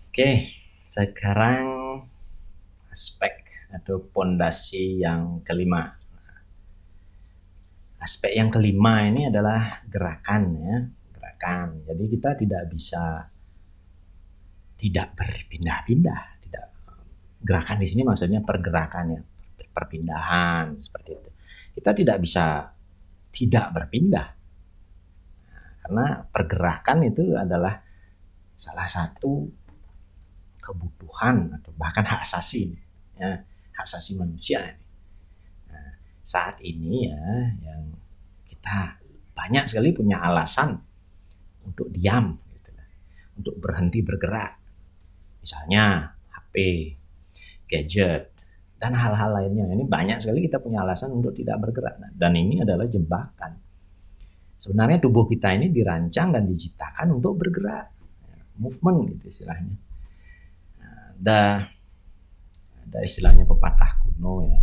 Oke, sekarang aspek atau pondasi yang kelima. Aspek yang kelima ini adalah gerakan ya, gerakan. Jadi kita tidak bisa tidak berpindah-pindah, tidak. Gerakan di sini maksudnya pergerakan ya, perpindahan seperti itu. Kita tidak bisa tidak berpindah karena pergerakan itu adalah salah satu kebutuhan atau bahkan hak asasi ya, hak asasi manusia. Nah, saat ini ya yang kita banyak sekali punya alasan untuk diam gitu, untuk berhenti bergerak. Misalnya HP, gadget, dan hal-hal lainnya. Ini banyak sekali kita punya alasan untuk tidak bergerak. Nah, dan ini adalah jebakan. Sebenarnya tubuh kita ini dirancang dan diciptakan untuk bergerak. Movement gitu istilahnya. Ada ada istilahnya pepatah kuno ya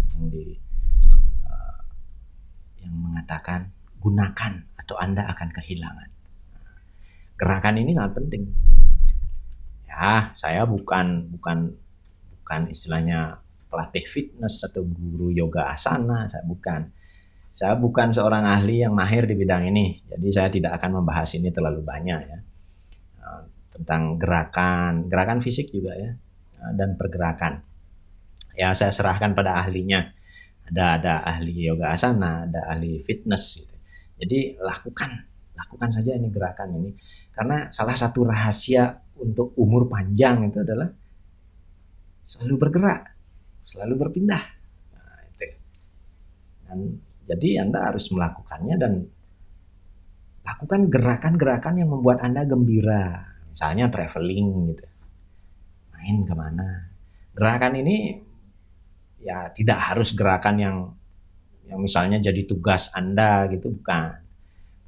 yang mengatakan gunakan atau Anda akan kehilangan. Gerakan ini sangat penting. Ya, saya bukan bukan bukan istilahnya pelatih fitness atau guru yoga asana, saya bukan. Saya bukan seorang ahli yang mahir di bidang ini, jadi saya tidak akan membahas ini terlalu banyak ya. Tentang gerakan, gerakan fisik juga ya, dan pergerakan. Ya saya serahkan pada ahlinya. Ada ahli yoga asana, ada ahli fitness gitu. Jadi lakukan saja ini gerakan ini. Karena salah satu rahasia untuk umur panjang itu adalah selalu bergerak, selalu berpindah. Nah, itu. Dan jadi Anda harus melakukannya dan lakukan gerakan-gerakan yang membuat Anda gembira. Misalnya traveling gitu, main kemana. Gerakan ini ya tidak harus gerakan yang misalnya jadi tugas Anda gitu, bukan.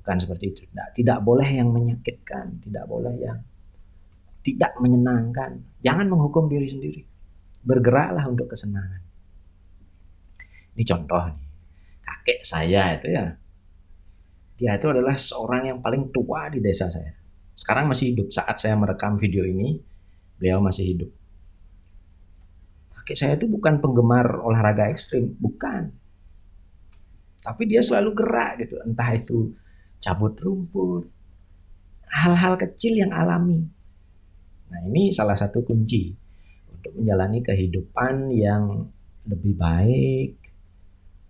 Bukan seperti itu. Tidak boleh yang menyakitkan, tidak boleh yang tidak menyenangkan. Jangan menghukum diri sendiri. Bergeraklah untuk kesenangan. Ini contoh nih. Kakek saya itu ya, dia itu adalah seorang yang paling tua di desa saya. Sekarang masih hidup. Saat saya merekam video ini, beliau masih hidup. Kakek saya itu bukan penggemar olahraga ekstrim, bukan. Tapi dia selalu gerak gitu, entah itu cabut rumput, hal-hal kecil yang alami. Nah, ini salah satu kunci untuk menjalani kehidupan yang lebih baik,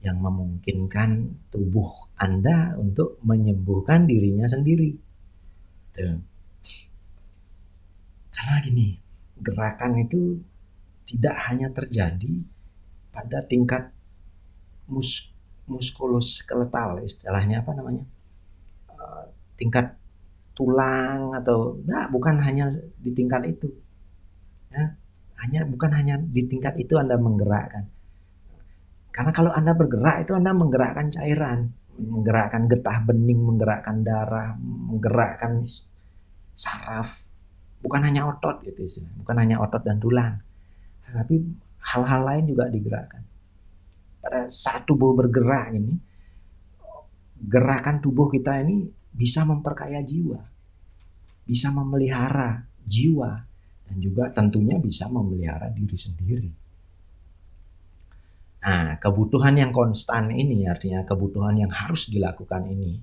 yang memungkinkan tubuh Anda untuk menyembuhkan dirinya sendiri. Tuh. Karena gini, gerakan itu tidak hanya terjadi pada tingkat muskuloskeletal, istilahnya apa namanya? Tingkat tulang atau nah, bukan hanya di tingkat itu. Ya, bukan hanya di tingkat itu Anda menggerakkan. Karena kalau Anda bergerak itu Anda menggerakkan cairan, menggerakkan getah bening, menggerakkan darah, menggerakkan saraf. Bukan hanya otot gitu istilah, bukan hanya otot dan tulang, tapi hal-hal lain juga digerakkan. Pada saat tubuh bergerak ini, gerakan tubuh kita ini bisa memperkaya jiwa, bisa memelihara jiwa, dan juga tentunya bisa memelihara diri sendiri. Nah, kebutuhan yang konstan ini artinya kebutuhan yang harus dilakukan ini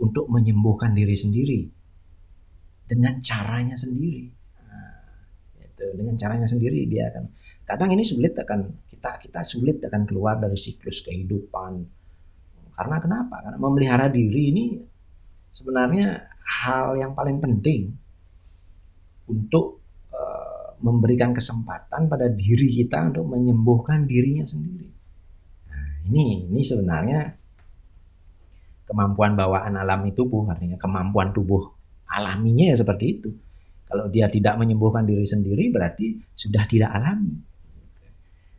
untuk menyembuhkan diri sendiri dengan caranya sendiri. Nah, itu dengan caranya sendiri dia akan kadang ini sulit akan kita sulit akan keluar dari siklus kehidupan. Karena kenapa? Karena memelihara diri ini sebenarnya hal yang paling penting untuk memberikan kesempatan pada diri kita untuk menyembuhkan dirinya sendiri. Nah, ini sebenarnya kemampuan bawaan alami tubuh, artinya kemampuan tubuh alaminya ya seperti itu. Kalau dia tidak menyembuhkan diri sendiri berarti sudah tidak alami.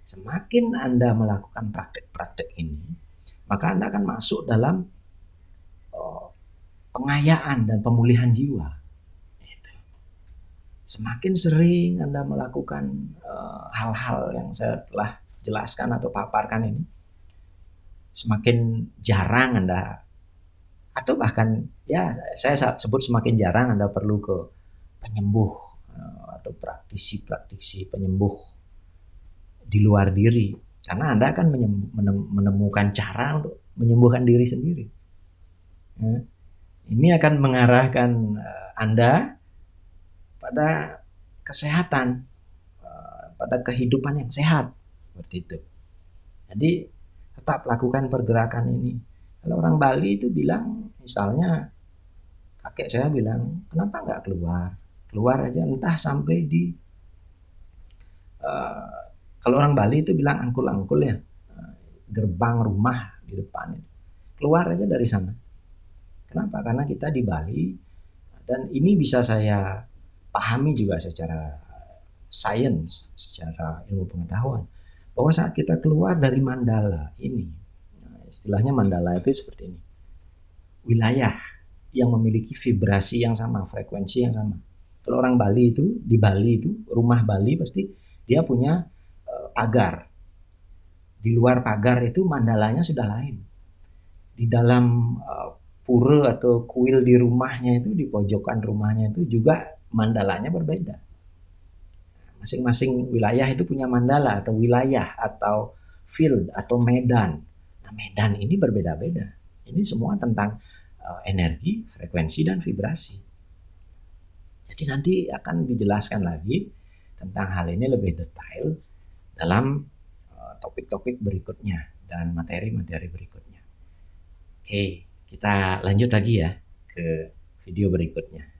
Semakin Anda melakukan praktek-praktek ini, maka Anda akan masuk dalam pengayaan dan pemulihan jiwa. Semakin sering Anda melakukan hal-hal yang saya telah jelaskan atau paparkan ini, semakin jarang Anda atau bahkan ya saya sebut semakin jarang Anda perlu ke penyembuh atau praktisi penyembuh di luar diri, karena Anda akan menemukan cara untuk menyembuhkan diri sendiri. Ini akan mengarahkan Anda pada kesehatan, pada kehidupan yang sehat, seperti itu. Jadi tetap lakukan pergerakan ini. Kalau orang Bali itu bilang, misalnya kakek saya bilang, kenapa nggak keluar aja, entah sampai di kalau orang Bali itu bilang angkul-angkul ya, gerbang rumah di depan itu, keluar aja dari sana. Kenapa? Karena kita di Bali, dan ini bisa saya pahami juga secara sains, secara ilmu pengetahuan, bahwa saat kita keluar dari mandala ini, istilahnya mandala itu seperti ini, wilayah yang memiliki vibrasi yang sama, frekuensi yang sama. Kalau orang Bali itu, di Bali itu, rumah Bali pasti dia punya pagar. Di luar pagar itu mandalanya sudah lain. Di dalam pura atau kuil di rumahnya itu, di pojokan rumahnya itu juga mandalanya berbeda. Masing-masing wilayah itu punya mandala atau wilayah atau field atau medan. Nah, medan ini berbeda-beda. Ini semua tentang energi, frekuensi, dan vibrasi. Jadi nanti akan dijelaskan lagi tentang hal ini lebih detail dalam topik-topik berikutnya dan materi-materi berikutnya. Oke, kita lanjut lagi ya ke video berikutnya.